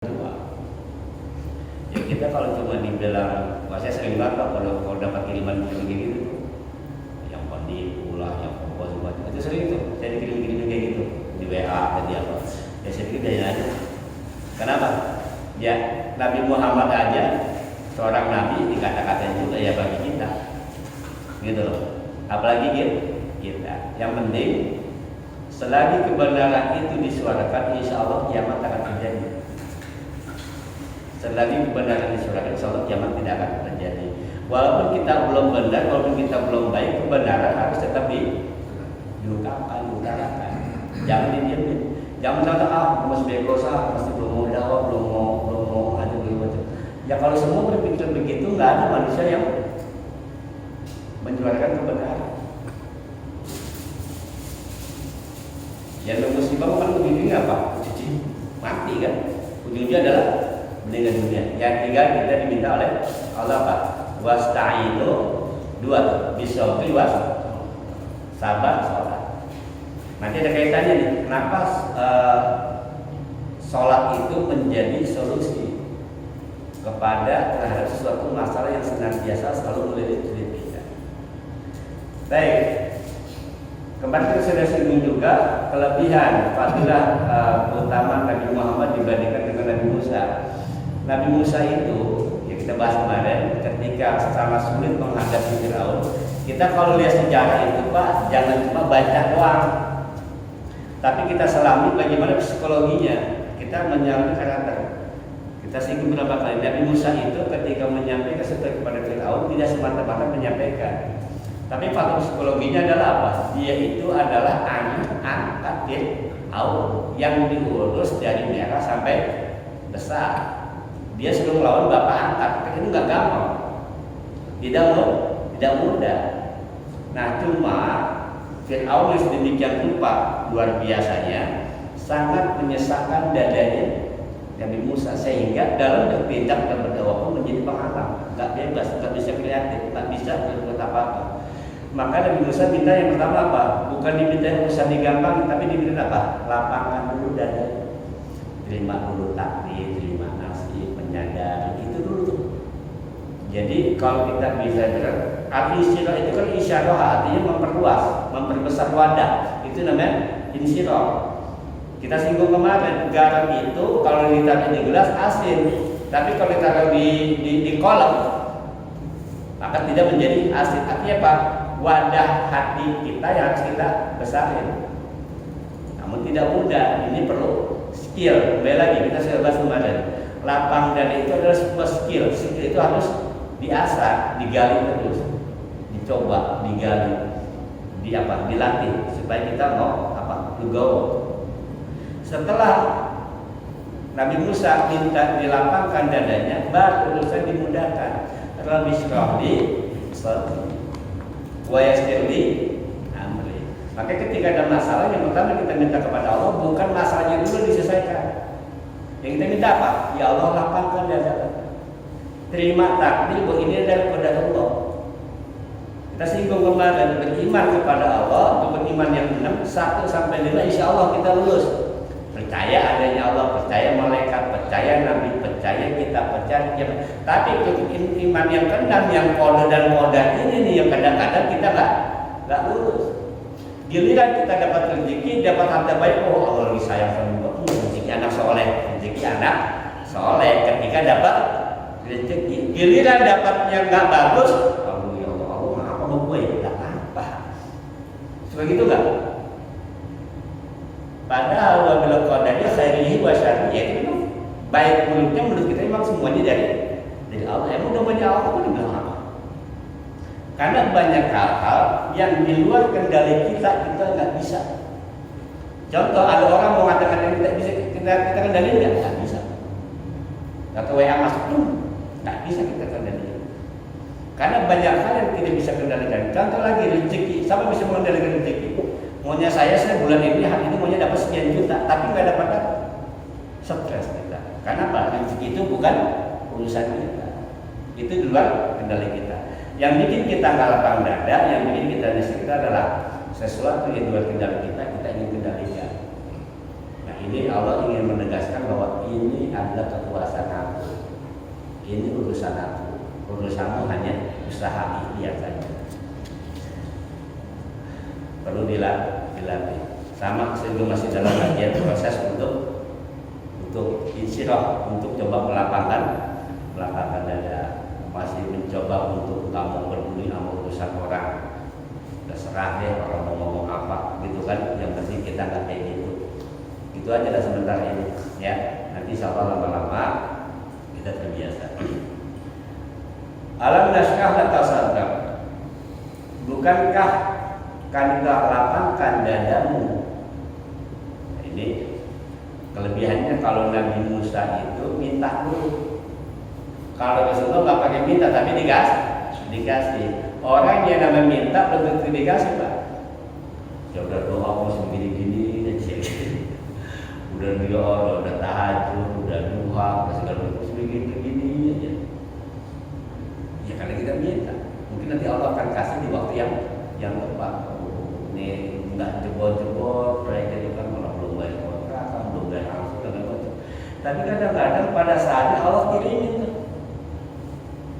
tua. Ya kita kalau cuma dibilang, wah saya sering banget kalau dapat kiriman gitu, yang pandiku lah, yang apa semua itu sering tuh, saya dikirim kayak gitu di WA tadi apa, ya saya pikir dari aja. Kenapa? Ya Nabi Muhammad aja seorang nabi dikata-katain juga ya bagi kita, gitu loh. Apalagi kita. Yang penting selagi kebenaran itu disuarakan, insya Allah kiamat akan terjadi. Selagi kebenaran disuarakan, insya Allah kiamat tidak akan terjadi. Walaupun kita belum benar, walaupun kita belum baik, kebenaran harus tetap diungkapkan, diutarakan. Jangan didiamin. Jangan kata masih bekosa, masih belum mau dakwah, belum mau ada macam. Ya kalau semua berpikir begitu, nggak ada manusia yang menyuarakan kebenaran. Yang musibah kan ujungnya apa? Cuci mati kan? Ujungnya adalah meninggal dunia. Yang tiga kita diminta oleh Allah apa? Wasta'inu dua bisabri was sabar sholat. Nanti ada kaitannya nih. Kenapa sholat itu menjadi solusi kepada terhadap sesuatu masalah yang senantiasa selalu melilit kita. Baik. Kemarin kita sudah singgung juga kelebihan fadilah keutamaan Nabi Muhammad dibandingkan dengan Nabi Musa. Nabi Musa itu, ya kita bahas kemarin, ketika sangat sulit menghadapi Firaun, kita kalau lihat sejarah itu Pak, jangan cuma baca doang, tapi kita selami bagaimana psikologinya, kita menyalami karakter. Kita singgung beberapa kali, Nabi Musa itu ketika menyampaikan sesuatu kepada Firaun tidak semata-mata menyampaikan, tapi faktor psikologinya adalah apa? Dia itu adalah anak angkat Firaun yang diurus dari merah sampai besar. Dia sudah melawan bapak angkat, itu nggak gampang, tidak mudah. Nah cuma Firaun yang sedemikian rupa luar biasanya sangat menyesakkan dadanya Nabi Musa, sehingga dalam bertindak dan berdakwah pun menjadi penghalang, nggak bebas, nggak bisa kreatif, nggak bisa berbuat apa-apa. Maka Nabi Musa minta yang pertama apa? Bukan diminta urusan digampang, tapi diminta apa? Lapangan dulu dada, terima dulu takdir, terima kasih, menyadari itu dulu tuh. Jadi kalau kita bisa al-insyirah itu kan isyarah artinya memperluas, memperbesar wadah. Itu namanya insyirah. Kita singgung kemarin, garam itu kalau ditaruh di gelas asin, tapi kalau ditaruh di kolam maka tidak menjadi asin. Artinya apa? Wadah hati kita yang harus kita besarin. Namun tidak mudah, ini perlu skill. Kembali lagi kita sudah bahas kemarin. Lapang dada itu adalah sebuah skill. Skill itu harus diasah, digali terus, dicoba, digali, dilatih supaya kita mau legowo. Setelah Nabi Musa minta dilapangkan dadanya, baru urusan dimudahkan. Rabbi shrah li sadri wa yassir li amri. Maka ketika ada masalah, yang pertama kita minta kepada Allah bukan masalahnya dulu diselesaikan. Yang kita minta apa? Ya Allah lapangkan dada. Terima takdir bahwa ini adalah kepada Allah. Kita singgung kemarin, beriman kepada Allah, beriman yang 6, 1 sampai 5, insya Allah kita lulus. Percaya adanya Allah, percaya malaikat, percaya Nabi, percaya kita, percaya kita. Tapi iman yang ke-6, yang kode dan kodar ini nih yang kadang-kadang kita nggak lulus. Giliran kita dapat rezeki, dapat harta baik, oh Allah lagi sayang sama gue, rezeki anak soleh, rezeki anak soleh. Ketika dapat rezeki, giliran dapat yang nggak bagus, Allah ya Allah, apa mau gue? Nggak apa. Seperti itu nggak? Padahal wabil qadarnya khairihi wa syarrihi, ya itu baik buruknya menurut kita memang semuanya dari Allah. Emang namanya Allah itu dibilang apa? Karena banyak hal-hal yang di luar kendali kita nggak bisa. Contoh, ada orang mau mengatakan yang tidak bisa kita kendaliin, nggak bisa. Atau WA masuk pun nggak bisa kita kendaliin. Karena banyak hal yang tidak bisa kendalikan. Contoh lagi rezeki, siapa bisa mengendalikan rezeki? Maunya saya bulan ini hari ini maunya dapat sekian juta, tapi nggak dapat, stres kita. Karena apa? Rezeki itu bukan urusan kita, itu di luar kendali kita. Yang bikin kita nggak lapang dada, yang bikin kita di kita adalah sesuatu yang di luar kendali kita ingin kendalikan. Nah Ini Allah ingin menegaskan bahwa ini adalah kekuasaan aku. Ini urusan aku. Urusanmu hanya usaha ikhtiar saja. Perlu dilatih. Sama sebelum masih dalam bagian proses untuk insyirah, untuk coba melapangkan dada, masih mencoba untuk kamu peduli sama urusan orang. Terserah deh orang mau ngomong apa, gitu kan? Yang penting kita nggak kayak gitu. Itu aja lah sebentar ini, ya. Nanti insyaallah lama-lama kita terbiasa. Alam nasyrah laka sadrak. Bukankah kami telah lapangkan dadamu? Ini kelebihannya kalau Nabi Musa itu minta dulu. Kalau Rasulullah nggak pakai minta tapi dikasih. Orang yang namanya minta belum tentu dikasih, Pak. Ya udah doa mau segini-gini aja. udah tahajud, udah duha, udah segala macam segini aja. Ya karena kita minta. Mungkin nanti Allah akan kasih di waktu yang tepat. Ini nggak jebol-jebol proyeknya itu kan malah belum bayar kontrakan, belum bayar langsung dan macam. Tapi kadang-kadang pada saatnya Allah kirimin tuh.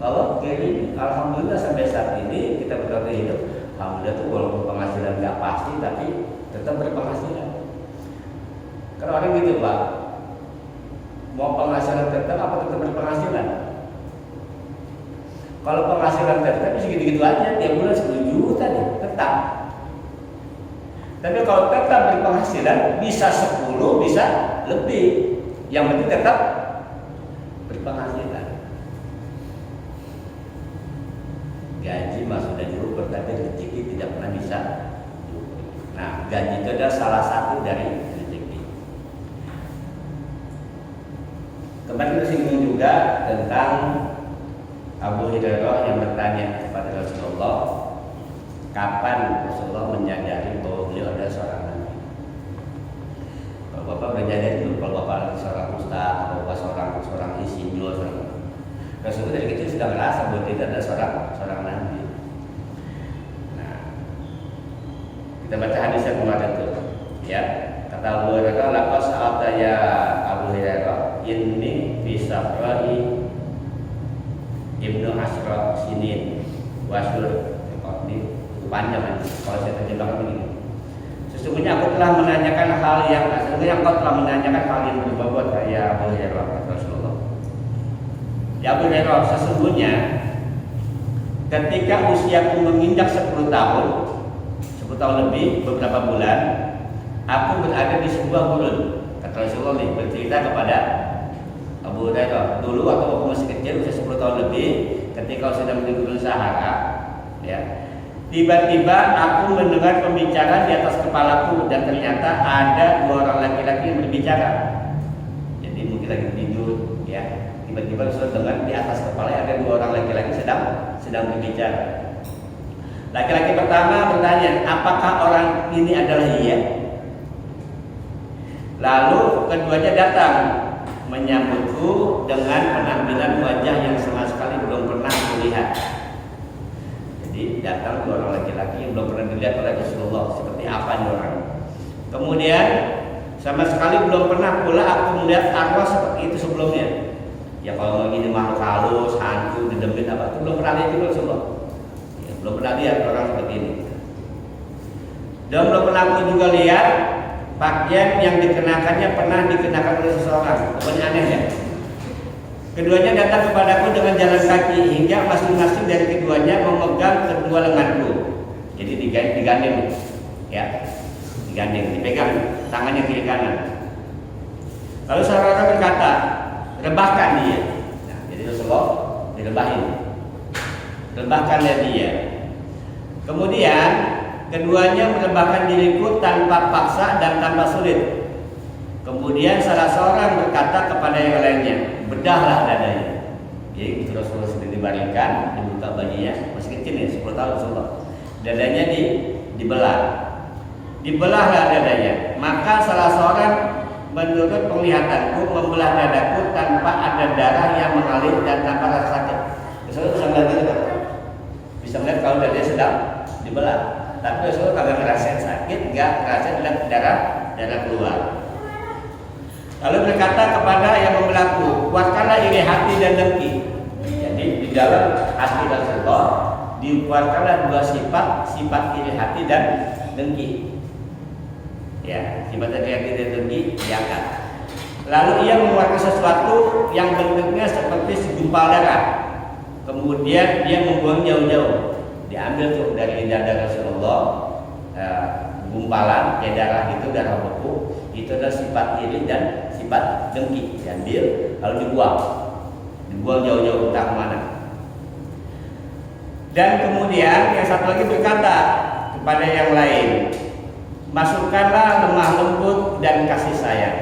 Allah kirimin. Alhamdulillah sampai saat ini kita berkata hidup. Alhamdulillah tuh walaupun penghasilan nggak pasti tapi tetap berpenghasilan. Kalau orang gitu Pak, mau penghasilan tetap apa tetap berpenghasilan? Kalau penghasilan tetap segitu-gitu aja, tiap bulan 10 juta deh, tetap. Tapi kalau tetap berpenghasilan bisa 10, bisa lebih. Yang penting tetap berpenghasilan. Gaji mah sudah diukur, tapi rezeki tidak pernah bisa diukur. Nah, gaji itu adalah salah satu dari rezeki. Kemarin kita singgung juga tentang Abu Hurairah yang bertanya kepada Rasulullah, kapan Rasulullah menyadari bahwa beliau adalah seorang nabi. Kalau Bapak menyadari itu, kalau Bapak seorang ustaz, kalau Bapak seorang insinyur, Rasulullah dari kecil sudah merasa bahwa dia adalah seorang nabi. Nah, kita baca hadis yang kemarin itu, ya. Kata Abu Hurairah, "Laqad sa'alta ya Abu Hurairah, inni fi safrai Ibnu Asra Sinin Wasyur." Ini panjang kan? Kalau saya terjemahkan begini. Sesungguhnya engkau telah menanyakan hal yang berbobot ya Abu Hurairah, Rasulullah. Ya Abu Hurairah, sesungguhnya ketika usiaku menginjak 10 tahun lebih beberapa bulan, aku berada di sebuah gurun. Kata Rasulullah nih, bercerita kepada Abu Hurairah, dulu waktu aku masih kecil, usia 10 tahun lebih, ketika sedang di Gurun Sahara, ya, tiba-tiba aku mendengar pembicaraan di atas kepalaku dan ternyata ada 2 orang laki-laki yang berbicara. Jadi mungkin lagi tidur, ya, tiba-tiba saya dengar di atas kepala ada 2 orang laki-laki sedang berbicara. Laki-laki pertama bertanya, apakah orang ini adalah ia? Lalu keduanya datang menyambutku dengan penampilan wajah yang sama sekali belum pernah kulihat. Jadi datang 2 orang laki-laki yang belum pernah dilihat oleh Rasulullah, seperti apa nih orang. Kemudian sama sekali belum pernah pula aku melihat arwah seperti itu sebelumnya. Ya kalau begini makhluk halus, hantu, didemit apa itu belum pernah lihat juga Rasulullah. Ya, belum pernah lihat orang seperti ini. Dan belum pernah aku juga lihat pakaian yang dikenakannya pernah dikenakan oleh seseorang. Pokoknya aneh ya. Keduanya datang kepadaku dengan jalan kaki hingga masing-masing dari keduanya memegang kedua lenganku. Jadi digandeng, ya, digandeng, dipegang tangannya kiri kanan. Lalu saudara berkata, rebahkan dia. Nah, jadi Rasulullah direbahin, rebahkanlah dia. Kemudian keduanya merebahkan diriku tanpa paksa dan tanpa sulit. Kemudian salah seorang berkata kepada yang lainnya, bedahlah dadanya. Jadi itu Rasulullah sendiri dibaringkan, dibuka bajunya, masih kecil nih, 10 tahun Rasulullah. Dadanya dibelahlah dadanya. Maka salah seorang menurut penglihatanku membelah dadaku tanpa ada darah yang mengalir dan tanpa rasa sakit. Rasulullah bisa melihat itu, bisa melihat kalau dadanya sedang dibelah. Tapi Rasulullah kagak ngerasain sakit, nggak ngerasain darah keluar. Lalu berkata kepada yang membelakku, kuatkanlah iri hati dan dengki. Jadi di dalam hati Rasulullah dikuatkanlah dua sifat, sifat iri hati dan dengki. Ya, sifat iri hati dan dengki diangkat. Lalu ia mengeluarkan sesuatu yang bentuknya seperti segumpal darah. Kemudian dia membuang jauh-jauh. Diambil tuh dari dada Rasulullah, gumpalan kayak darah gitu, darah beku. Itu adalah sifat iri dan sifat dengki. Diambil lalu dibuang jauh-jauh entah kemana. Dan kemudian yang satu lagi berkata kepada yang lain, masukkanlah lemah lembut dan kasih sayang.